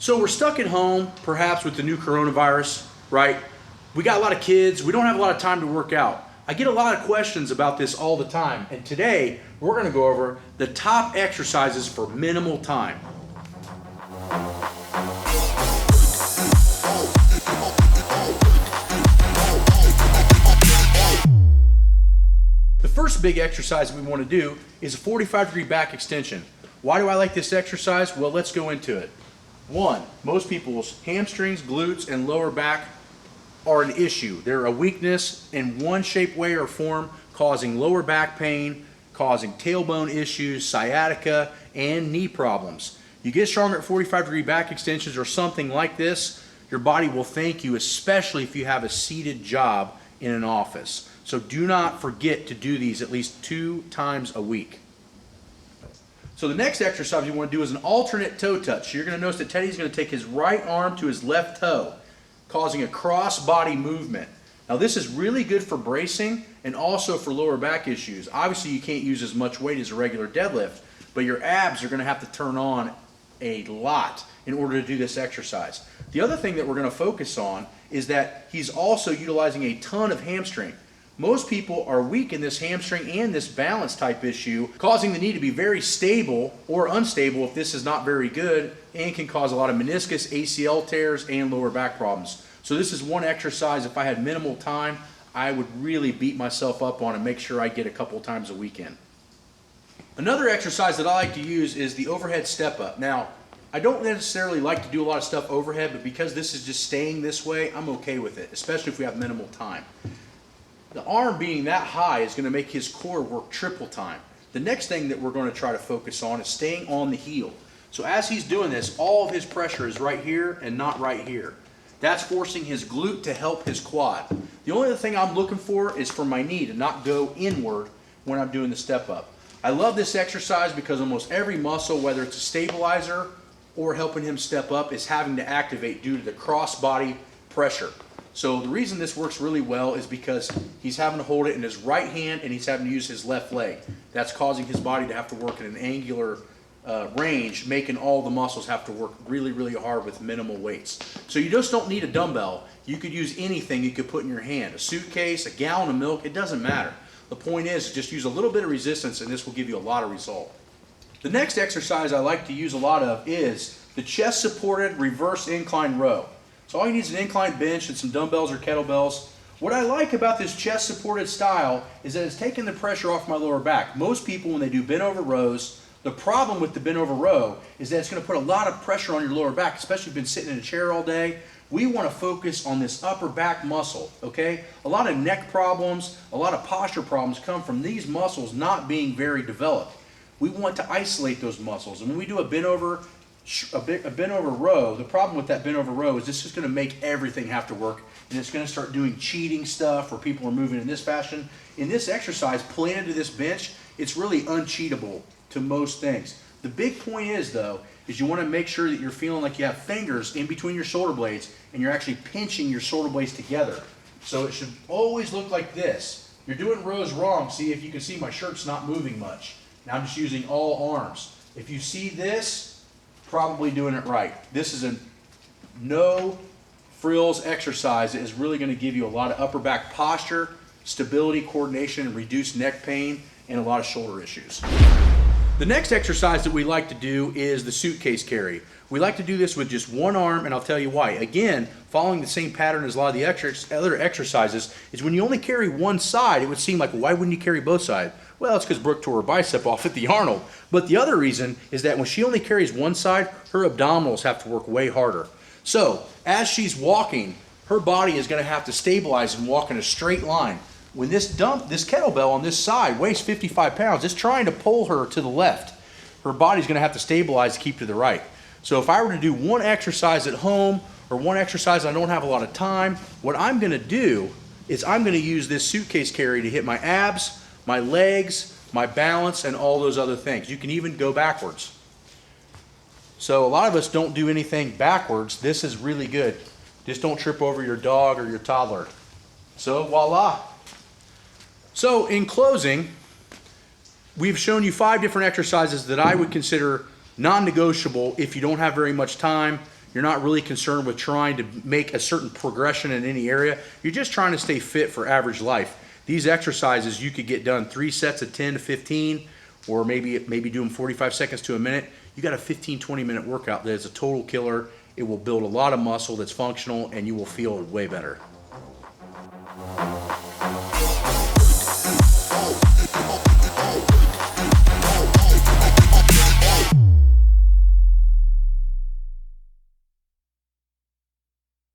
So we're stuck at home, perhaps with the new coronavirus, right? We got a lot of kids, we don't have a lot of time to work out. I get a lot of questions about this all the time, and today we're gonna go over the top exercises for minimal time. The first big exercise we wanna do is a 45-degree back extension. Why do I like this exercise? Well, let's go into it. One, most people's hamstrings, glutes, and lower back are an issue. They're a weakness in one shape, way, or form, causing lower back pain, causing tailbone issues, sciatica, and knee problems. You get stronger at 45-degree back extensions or something like this, your body will thank you, especially if you have a seated job in an office. So do not forget to do these at least 2 times a week. So the next exercise you want to do is an alternate toe touch. You're going to notice that Teddy's going to take his right arm to his left toe, causing a cross body movement. Now this is really good for bracing and also for lower back issues. Obviously you can't use as much weight as a regular deadlift, but your abs are going to have to turn on a lot in order to do this exercise. The other thing that we're going to focus on is that he's also utilizing a ton of hamstring. Most people are weak in this hamstring and this balance type issue, causing the knee to be very stable or unstable if this is not very good, and can cause a lot of meniscus, ACL tears, and lower back problems. So this is one exercise, if I had minimal time, I would really beat myself up on and make sure I get a couple times a week in. Another exercise that I like to use is the overhead step up. Now, I don't necessarily like to do a lot of stuff overhead, but because this is just staying this way, I'm okay with it, especially if we have minimal time. The arm being that high is going to make his core work triple time. The next thing that we're going to try to focus on is staying on the heel. So as he's doing this, all of his pressure is right here and not right here. That's forcing his glute to help his quad. The only other thing I'm looking for is for my knee to not go inward when I'm doing the step up. I love this exercise because almost every muscle, whether it's a stabilizer or helping him step up, is having to activate due to the cross body pressure. So the reason this works really well is because he's having to hold it in his right hand and he's having to use his left leg. That's causing his body to have to work at an angular range, making all the muscles have to work really, really hard with minimal weights. So you just don't need a dumbbell. You could use anything you could put in your hand. A suitcase, a gallon of milk, it doesn't matter. The point is just use a little bit of resistance and this will give you a lot of result. The next exercise I like to use a lot of is the chest supported reverse incline row. So all you need is an incline bench and some dumbbells or kettlebells. What I like about this chest supported style is that it's taking the pressure off my lower back. Most people, when they do bent over rows, the problem with the bent over row is that it's going to put a lot of pressure on your lower back, especially if you've been sitting in a chair all day. We want to focus on this upper back muscle, okay? A lot of neck problems, a lot of posture problems come from these muscles not being very developed. We want to isolate those muscles. And when we do a bent over row, the problem with that bent over row is this is going to make everything have to work, and it's going to start doing cheating stuff where people are moving in this fashion. In this exercise, planted to this bench, it's really uncheatable to most things. The big point is, though, is you want to make sure that you're feeling like you have fingers in between your shoulder blades and you're actually pinching your shoulder blades together. So it should always look like this. You're doing rows wrong. See, if you can see, my shirt's not moving much. Now I'm just using all arms. If you see this, probably doing it right. This is a no frills exercise that is really going to give you a lot of upper back posture, stability, coordination, and reduced neck pain, and a lot of shoulder issues. The next exercise that we like to do is the suitcase carry. We like to do this with just one arm, and I'll tell you why. Again, following the same pattern as a lot of the other exercises, is when you only carry one side, it would seem like, why wouldn't you carry both sides? Well, it's because Brooke tore her bicep off at the Arnold. But the other reason is that when she only carries one side, her abdominals have to work way harder. So, as she's walking, her body is going to have to stabilize and walk in a straight line. When this kettlebell on this side weighs 55 pounds, it's trying to pull her to the left. Her body's going to have to stabilize to keep to the right. So if I were to do one exercise at home or one exercise I don't have a lot of time, what I'm going to do is I'm going to use this suitcase carry to hit my abs, my legs, my balance, and all those other things. You can even go backwards. So a lot of us don't do anything backwards. This is really good. Just don't trip over your dog or your toddler. So voila. So in closing, we've shown you 5 different exercises that I would consider non-negotiable if you don't have very much time, You're not really concerned with trying to make a certain progression in any area. You're just trying to stay fit for average life. These exercises, you could get done 3 sets of 10 to 15, or maybe do them 45 seconds to a minute. You got a 15, 20-minute workout that is a total killer. It will build a lot of muscle that's functional, and you will feel way better.